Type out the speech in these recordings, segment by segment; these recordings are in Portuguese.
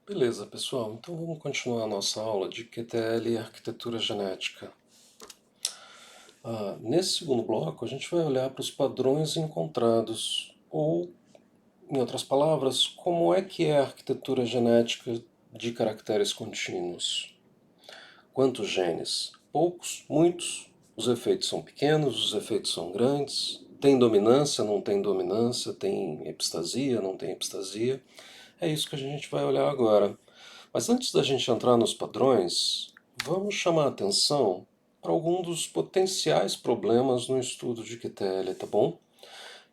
Beleza, pessoal. Então vamos continuar a nossa aula de QTL e arquitetura genética. Nesse segundo bloco, a gente vai olhar para os padrões encontrados, ou, em outras palavras, como é que é a arquitetura genética de caracteres contínuos. Quantos genes? Poucos? Muitos? Os efeitos são pequenos? Os efeitos são grandes? Tem dominância? Não tem dominância? Tem epistasia? Não tem epistasia? É isso que a gente vai olhar agora. Mas antes da gente entrar nos padrões, vamos chamar a atenção para algum dos potenciais problemas no estudo de QTL, tá bom?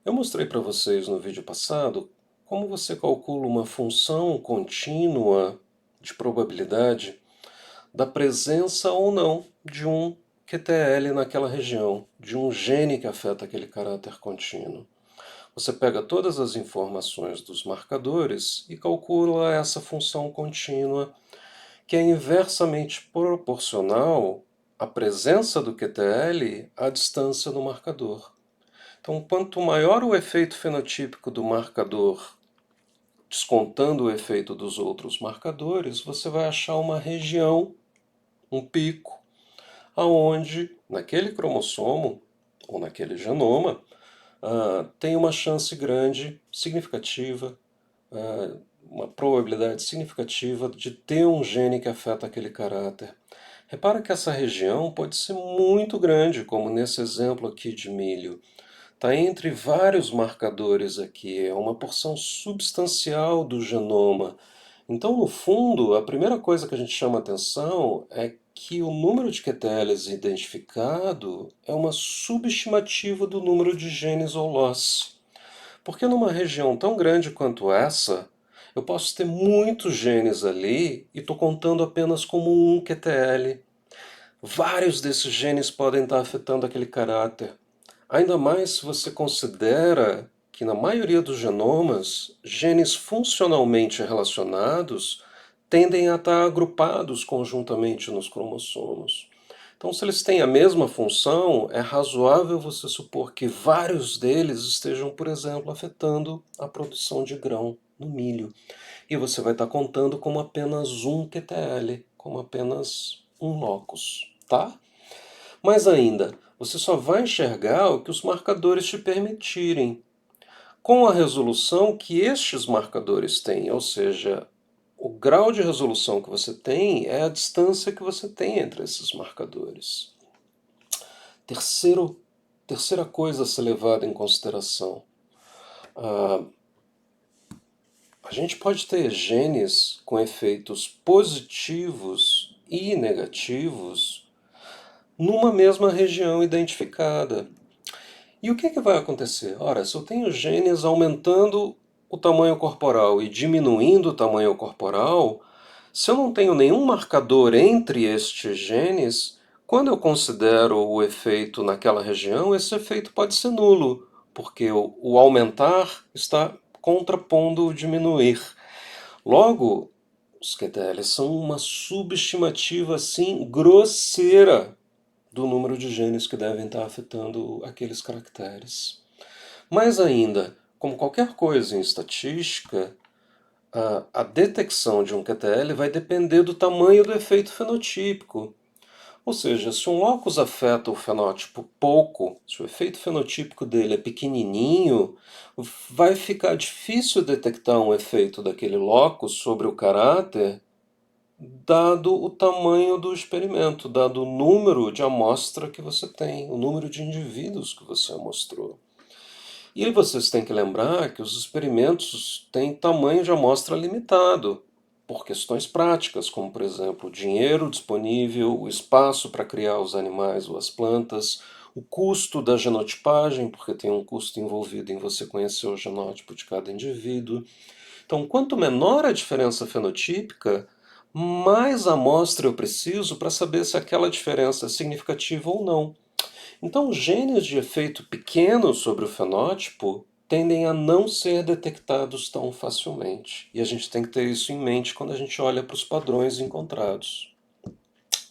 Eu mostrei para vocês no vídeo passado como você calcula uma função contínua de probabilidade da presença ou não de um QTL naquela região, de um gene que afeta aquele caráter contínuo. Você pega todas as informações dos marcadores e calcula essa função contínua que é inversamente proporcional à presença do QTL à distância do marcador. Então, quanto maior o efeito fenotípico do marcador, descontando o efeito dos outros marcadores, você vai achar uma região, um pico, aonde naquele cromossomo ou naquele genoma tem uma chance grande, significativa, uma probabilidade significativa de ter um gene que afeta aquele caráter. Repara que essa região pode ser muito grande, como nesse exemplo aqui de milho. Está entre vários marcadores aqui, é uma porção substancial do genoma. Então, no fundo, a primeira coisa que a gente chama atenção é que o número de QTLs identificado é uma subestimativa do número de genes ou loss. Porque numa região tão grande quanto essa, eu posso ter muitos genes ali e estou contando apenas como um QTL. Vários desses genes podem estar afetando aquele caráter. Ainda mais se você considera que na maioria dos genomas, genes funcionalmente relacionados tendem a estar agrupados conjuntamente nos cromossomos. Então, se eles têm a mesma função, é razoável você supor que vários deles estejam, por exemplo, afetando a produção de grão no milho. E você vai estar contando como apenas um QTL, como apenas um locus, tá? Mais ainda, você só vai enxergar o que os marcadores te permitirem, com a resolução que estes marcadores têm, ou seja, o grau de resolução que você tem é a distância que você tem entre esses marcadores. Terceira coisa a ser levada em consideração. A gente pode ter genes com efeitos positivos e negativos numa mesma região identificada. E o que vai acontecer? Ora, se eu tenho genes aumentando o tamanho corporal e diminuindo o tamanho corporal, se eu não tenho nenhum marcador entre estes genes, quando eu considero o efeito naquela região, esse efeito pode ser nulo, porque o aumentar está contrapondo o diminuir. Logo, os QTLs são uma subestimativa assim grosseira do número de genes que devem estar afetando aqueles caracteres. Mais ainda, como qualquer coisa em estatística, a detecção de um QTL vai depender do tamanho do efeito fenotípico. Ou seja, se um locus afeta o fenótipo pouco, se o efeito fenotípico dele é pequenininho, vai ficar difícil detectar um efeito daquele locus sobre o caráter, dado o tamanho do experimento, dado o número de amostra que você tem, o número de indivíduos que você amostrou. E aí vocês têm que lembrar que os experimentos têm tamanho de amostra limitado, por questões práticas, como por exemplo o dinheiro disponível, o espaço para criar os animais ou as plantas, o custo da genotipagem, porque tem um custo envolvido em você conhecer o genótipo de cada indivíduo. Então, quanto menor a diferença fenotípica, mais amostra eu preciso para saber se aquela diferença é significativa ou não. Então, genes de efeito pequeno sobre o fenótipo tendem a não ser detectados tão facilmente. E a gente tem que ter isso em mente quando a gente olha para os padrões encontrados.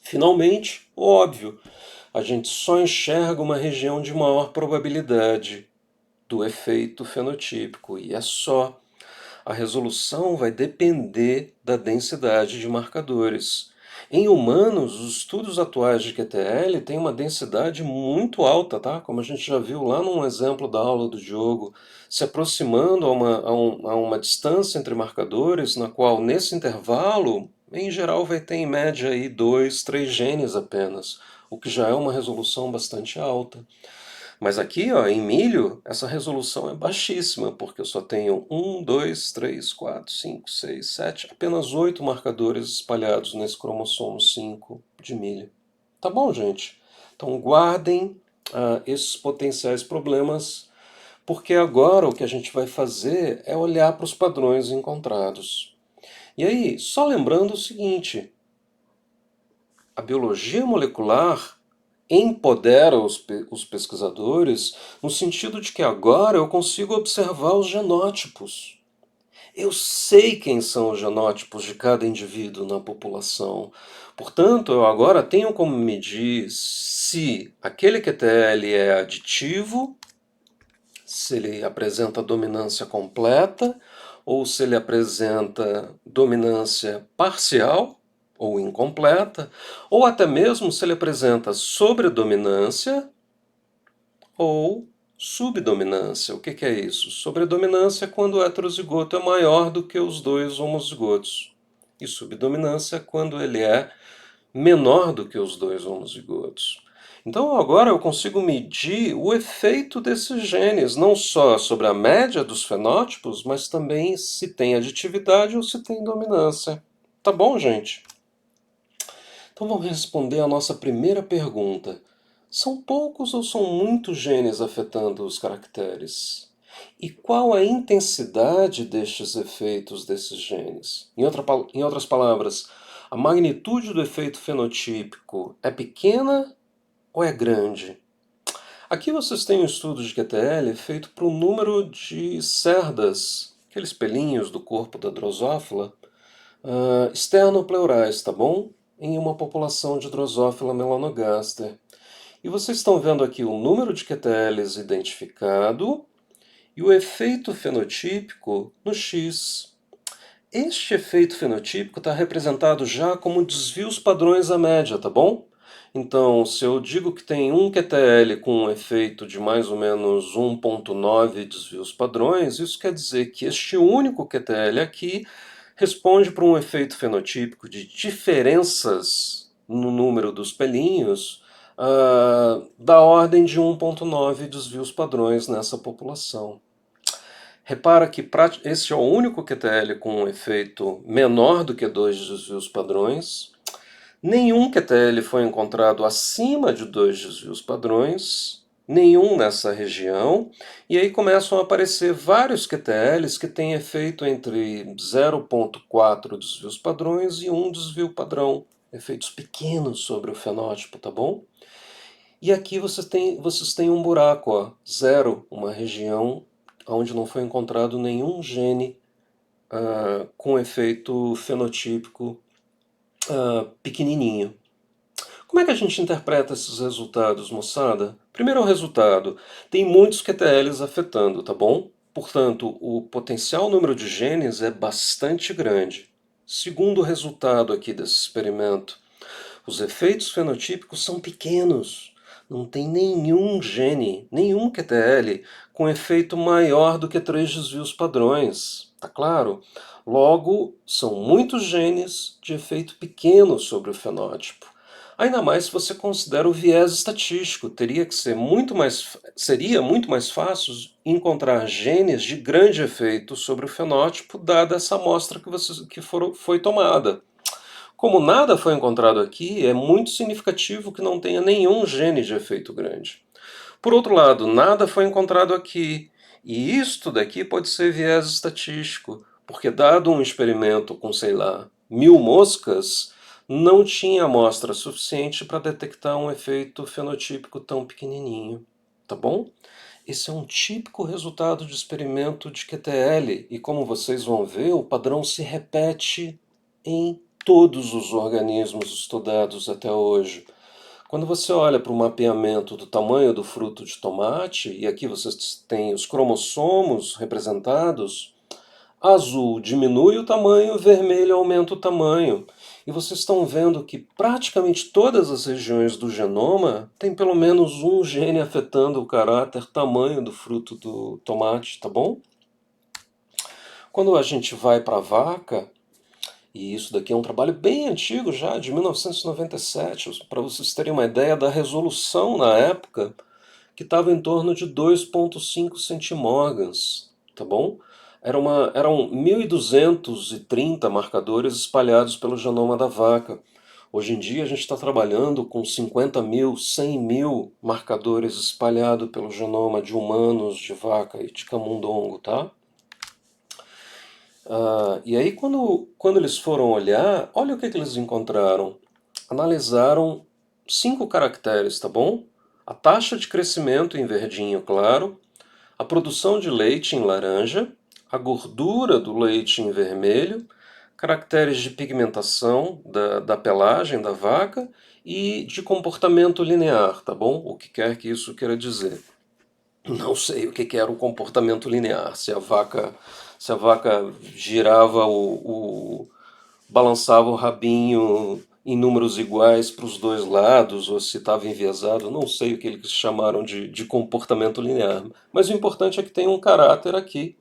Finalmente, óbvio, a gente só enxerga uma região de maior probabilidade do efeito fenotípico, e é só. A resolução vai depender da densidade de marcadores. Em humanos, os estudos atuais de QTL têm uma densidade muito alta, tá? Como a gente já viu lá num exemplo da aula do Diogo, se aproximando a uma distância entre marcadores, na qual nesse intervalo, em geral, vai ter em média aí 2, 3 genes apenas, o que já é uma resolução bastante alta. Mas aqui, ó, em milho, essa resolução é baixíssima, porque eu só tenho 1, 2, 3, 4, 5, 6, 7, apenas 8 marcadores espalhados nesse cromossomo 5 de milho. Tá bom, gente? Então guardem esses potenciais problemas, porque agora o que a gente vai fazer é olhar para os padrões encontrados. E aí, só lembrando o seguinte: a biologia molecular empodera os pesquisadores no sentido de que agora eu consigo observar os genótipos. Eu sei quem são os genótipos de cada indivíduo na população. Portanto, eu agora tenho como medir se aquele QTL é aditivo, se ele apresenta dominância completa ou se ele apresenta dominância parcial ou incompleta, ou até mesmo se ele apresenta sobredominância ou subdominância. O que é isso? Sobredominância é quando o heterozigoto é maior do que os dois homozigotos. E subdominância é quando ele é menor do que os dois homozigotos. Então agora eu consigo medir o efeito desses genes, não só sobre a média dos fenótipos, mas também se tem aditividade ou se tem dominância. Tá bom, gente? Então vamos responder a nossa primeira pergunta. São poucos ou são muitos genes afetando os caracteres? E qual a intensidade destes efeitos desses genes? Em outras palavras, a magnitude do efeito fenotípico é pequena ou é grande? Aqui vocês têm um estudo de QTL feito para o número de cerdas, aqueles pelinhos do corpo da drosófila, externopleurais, tá bom? Em uma população de Drosophila melanogaster. E vocês estão vendo aqui o número de QTLs identificado e o efeito fenotípico no X. Este efeito fenotípico está representado já como desvios padrões à média, tá bom? Então, se eu digo que tem um QTL com um efeito de mais ou menos 1,9 desvios padrões, isso quer dizer que este único QTL aqui responde para um efeito fenotípico de diferenças no número dos pelinhos da ordem de 1,9 desvios padrões nessa população. Repara que esse é o único QTL com um efeito menor do que 2 desvios padrões. Nenhum QTL foi encontrado acima de 2 desvios padrões, nenhum nessa região, e aí começam a aparecer vários QTLs que têm efeito entre 0,4 desvios padrões e 1 desvio padrão, efeitos pequenos sobre o fenótipo, tá bom? E aqui vocês têm um buraco, ó, zero, uma região onde não foi encontrado nenhum gene com efeito fenotípico pequenininho. Como é que a gente interpreta esses resultados, moçada? Primeiro, o resultado. Tem muitos QTLs afetando, tá bom? Portanto, o potencial número de genes é bastante grande. Segundo o resultado aqui desse experimento, os efeitos fenotípicos são pequenos. Não tem nenhum gene, nenhum QTL, com efeito maior do que 3 desvios padrões. Tá claro? Logo, são muitos genes de efeito pequeno sobre o fenótipo. Ainda mais se você considera o viés estatístico, seria muito mais fácil encontrar genes de grande efeito sobre o fenótipo, dada essa amostra foi tomada. Como nada foi encontrado aqui, é muito significativo que não tenha nenhum gene de efeito grande. Por outro lado, nada foi encontrado aqui, e isto daqui pode ser viés estatístico, porque dado um experimento com, sei lá, 1.000 moscas, não tinha amostra suficiente para detectar um efeito fenotípico tão pequenininho. Tá bom? Esse é um típico resultado de experimento de QTL, e como vocês vão ver, o padrão se repete em todos os organismos estudados até hoje. Quando você olha para o mapeamento do tamanho do fruto de tomate, e aqui vocês têm os cromossomos representados, Azul diminui o tamanho, vermelho aumenta o tamanho. E vocês estão vendo que praticamente todas as regiões do genoma têm pelo menos um gene afetando o caráter, tamanho do fruto do tomate, tá bom? Quando a gente vai para a vaca, e isso daqui é um trabalho bem antigo já, de 1997, para vocês terem uma ideia da resolução na época, que estava em torno de 2,5 centimorgans, tá bom? Eram 1.230 marcadores espalhados pelo genoma da vaca. Hoje em dia a gente está trabalhando com 50.000, 100.000 marcadores espalhados pelo genoma de humanos, de vaca e de camundongo, tá? E aí quando eles foram olhar, olha o que eles encontraram. Analisaram 5 caracteres, tá bom? A taxa de crescimento em verdinho claro, a produção de leite em laranja, a gordura do leite em vermelho, caracteres de pigmentação da pelagem da vaca e de comportamento linear, tá bom? O que quer que isso queira dizer. Não sei o que que era o comportamento linear, se a vaca girava balançava o rabinho em números iguais para os dois lados, ou se estava enviesado, não sei o que eles chamaram de comportamento linear. Mas o importante é que tem um caráter aqui,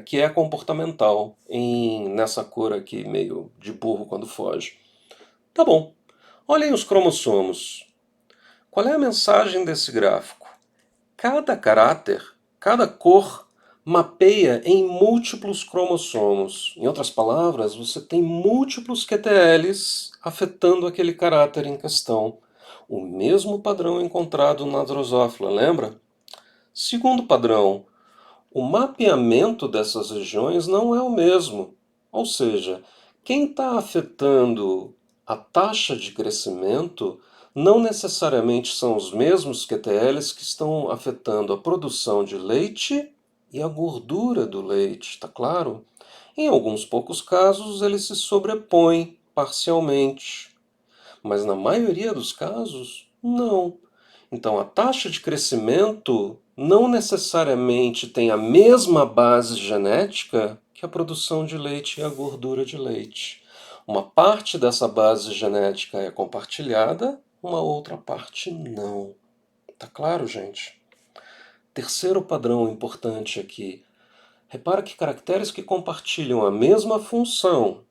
que é comportamental, nessa cor aqui, meio de burro quando foge. Tá bom. Olhem os cromossomos. Qual é a mensagem desse gráfico? Cada caráter, cada cor, mapeia em múltiplos cromossomos. Em outras palavras, você tem múltiplos QTLs afetando aquele caráter em questão. O mesmo padrão encontrado na Drosophila, lembra? Segundo padrão, o mapeamento dessas regiões não é o mesmo. Ou seja, quem está afetando a taxa de crescimento não necessariamente são os mesmos QTLs que estão afetando a produção de leite e a gordura do leite, tá claro? Em alguns poucos casos, eles se sobrepõem parcialmente, mas na maioria dos casos, não. Então, a taxa de crescimento não necessariamente tem a mesma base genética que a produção de leite e a gordura de leite. Uma parte dessa base genética é compartilhada, uma outra parte não. Tá claro, gente? Terceiro padrão importante aqui. Repara que caracteres que compartilham a mesma função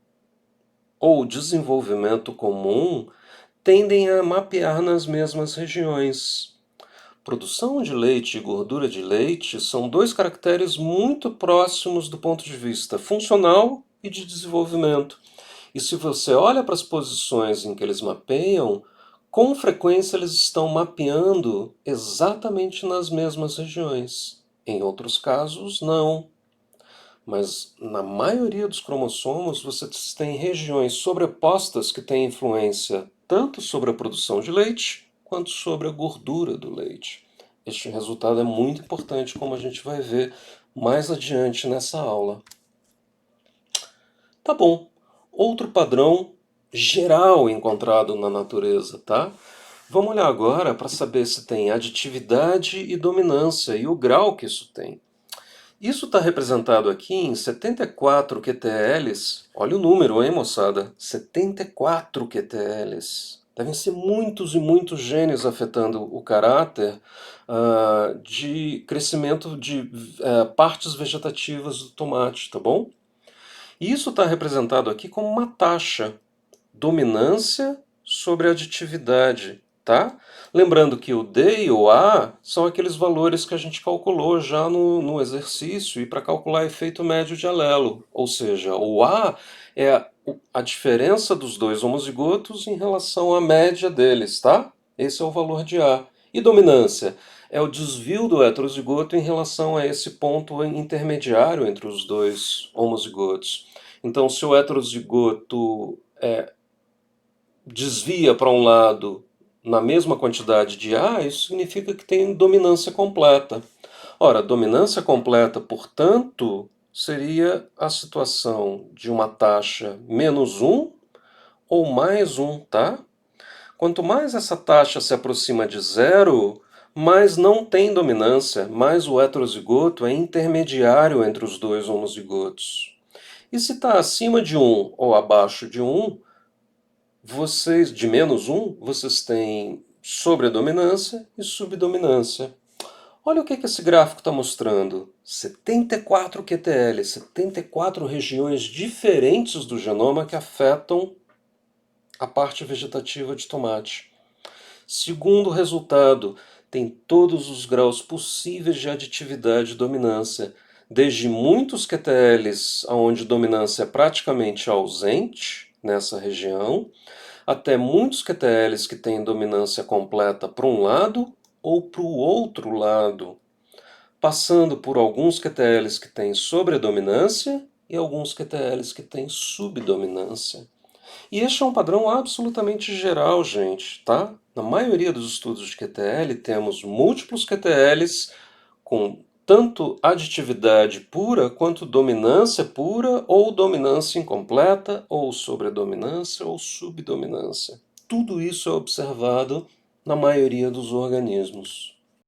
ou desenvolvimento comum tendem a mapear nas mesmas regiões. Produção de leite e gordura de leite são dois caracteres muito próximos do ponto de vista funcional e de desenvolvimento. E se você olha para as posições em que eles mapeiam, com frequência eles estão mapeando exatamente nas mesmas regiões. Em outros casos, não. Mas na maioria dos cromossomos você tem regiões sobrepostas que têm influência tanto sobre a produção de leite quanto sobre a gordura do leite. Este resultado é muito importante, como a gente vai ver mais adiante nessa aula. Tá bom. Outro padrão geral encontrado na natureza, tá? Vamos olhar agora para saber se tem aditividade e dominância e o grau que isso tem. Isso está representado aqui em 74 QTLs. Olha o número, hein, moçada? 74 QTLs. Devem ser muitos e muitos genes afetando o caráter de crescimento de partes vegetativas do tomate, tá bom? E isso está representado aqui como uma taxa, dominância sobre aditividade, tá? Lembrando que o D e o A são aqueles valores que a gente calculou já no exercício e para calcular efeito médio de alelo. Ou seja, o A é a diferença dos dois homozigotos em relação à média deles, tá? Esse é o valor de A. E dominância é o desvio do heterozigoto em relação a esse ponto intermediário entre os dois homozigotos. Então, se o heterozigoto desvia para um lado na mesma quantidade de A, isso significa que tem dominância completa. Ora, dominância completa, portanto, seria a situação de uma taxa menos 1 ou mais 1, tá? Quanto mais essa taxa se aproxima de zero, mas não tem dominância, mas o heterozigoto é intermediário entre os dois homozigotos. E se está acima de um ou abaixo de um, vocês de menos um, vocês têm sobredominância e subdominância. Olha o que esse gráfico está mostrando. 74 QTL, 74 regiões diferentes do genoma que afetam a parte vegetativa de tomate. Segundo resultado, tem todos os graus possíveis de aditividade e dominância, desde muitos QTLs onde dominância é praticamente ausente nessa região, até muitos QTLs que têm dominância completa para um lado ou para o outro lado, passando por alguns QTLs que têm sobredominância e alguns QTLs que têm subdominância. E este é um padrão absolutamente geral, gente, tá? Na maioria dos estudos de QTL, temos múltiplos QTLs com tanto aditividade pura quanto dominância pura ou dominância incompleta ou sobredominância ou subdominância. Tudo isso é observado na maioria dos organismos.